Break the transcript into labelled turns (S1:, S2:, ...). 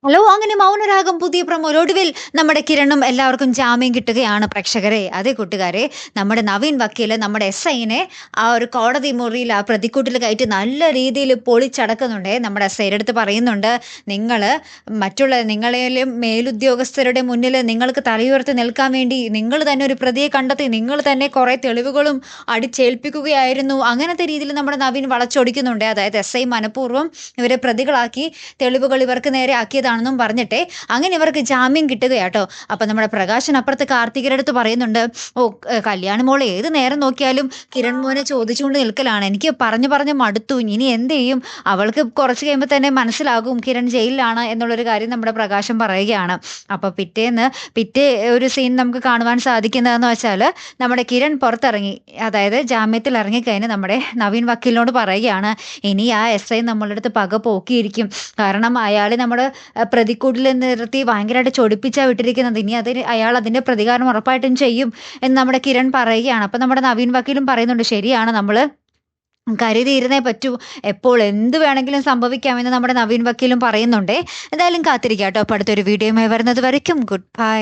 S1: Hello! അങ്ങനെ മൗനരാഗം പുതിയ പ്രൊമോയിൽ ഒടുവിൽ നമ്മുടെ കിരണും എല്ലാവർക്കും ജാമ്യം കിട്ടുകയാണ് പ്രേക്ഷകരെ. അതെ കൂട്ടുകാരെ, നമ്മുടെ നവീൻ വക്കീല് നമ്മുടെ എസ്ഐനെ ആ ഒരു കോടതി മുറിയിൽ ആ പ്രതിക്കൂട്ടിൽ കയറ്റി നല്ല രീതിയിൽ പൊളിച്ചടക്കുന്നുണ്ടേ. നമ്മുടെ എസ്ഐയുടെ അടുത്ത് പറയുന്നുണ്ട്, "നിങ്ങള് നിങ്ങളേലും മേലുദ്യോഗസ്ഥരുടെ മുന്നിൽ നിങ്ങൾക്ക് തലയുയർത്തി നിൽക്കാൻ വേണ്ടി നിങ്ങൾ തന്നെ ഒരു പ്രതിയെ കണ്ടെത്തി, നിങ്ങൾ തന്നെ കുറെ തെളിവുകളും അടിച്ചേൽപ്പിക്കുകയായിരുന്നു." അങ്ങനത്തെ രീതിയിൽ നമ്മുടെ നവീൻ വളച്ചൊടിക്കുന്നുണ്ട്. അതായത് എസ്ഐ മനഃപൂർവ്വം ഇവരെ പ്രതികളാക്കി തെളിവുകൾ ഇവർക്ക് നേരെ ആക്കിയതാണെന്നും പറഞ്ഞിട്ട് അങ്ങനെ ഇവർക്ക് ജാമ്യം കിട്ടുകയാട്ടോ. അപ്പൊ നമ്മുടെ പ്രകാശൻ അപ്പുറത്ത് കാർത്തികയുടെ അടുത്ത് പറയുന്നുണ്ട്, ഓ കല്യാണി മോള് ഏത് നേരം നോക്കിയാലും കിരൺ മോനെ ചോദിച്ചുകൊണ്ട് നിൽക്കലാണ്, എനിക്ക് പറഞ്ഞു പറഞ്ഞ് മടുത്തു, ഇനി എന്ത് ചെയ്യും, അവൾക്ക് കുറച്ച് കഴിയുമ്പോൾ തന്നെ മനസ്സിലാകും കിരൺ ജയിലിലാണ് എന്നുള്ളൊരു കാര്യം നമ്മുടെ പ്രകാശൻ പറയുകയാണ്. അപ്പൊ പിറ്റേ ഒരു സീൻ നമുക്ക് കാണുവാൻ സാധിക്കുന്നതെന്ന് വെച്ചാൽ നമ്മുടെ കിരൺ പുറത്തിറങ്ങി, അതായത് ജാമ്യത്തിൽ ഇറങ്ങിക്കഴിഞ്ഞ് നമ്മുടെ നവീൻ വക്കീലിനോട് പറയുകയാണ്, ഇനി ആ എസ് ഐ നമ്മളുടെ അടുത്ത് പക പോക്കിയിരിക്കും, കാരണം അയാൾ നമ്മുടെ പ്രതിക്കൂട്ടിൽ നിർത്തി ഭയങ്കരമായിട്ട് ചൊടിപ്പിച്ചാ വിട്ടിരിക്കുന്നത്, ഇനി അയാൾ അതിന്റെ പ്രതികാരം ഉറപ്പായിട്ടും ചെയ്യും എന്ന് നമ്മുടെ കിരൺ പറയുകയാണ്. അപ്പൊ നമ്മുടെ നവീൻ വക്കീലും പറയുന്നുണ്ട്, ശരിയാണ്, നമ്മള് കരുതിയിരുന്നേ പറ്റൂ, എപ്പോൾ എന്ത് വേണമെങ്കിലും സംഭവിക്കാമെന്ന് നമ്മുടെ നവീൻ വക്കീലും പറയുന്നുണ്ടേ. എന്തായാലും കാത്തിരിക്കാം കേട്ടോ. അപ്പൊ അടുത്തൊരു വീഡിയോയുമായി വരുന്നത് വരയ്ക്കും ഗുഡ് ബൈ.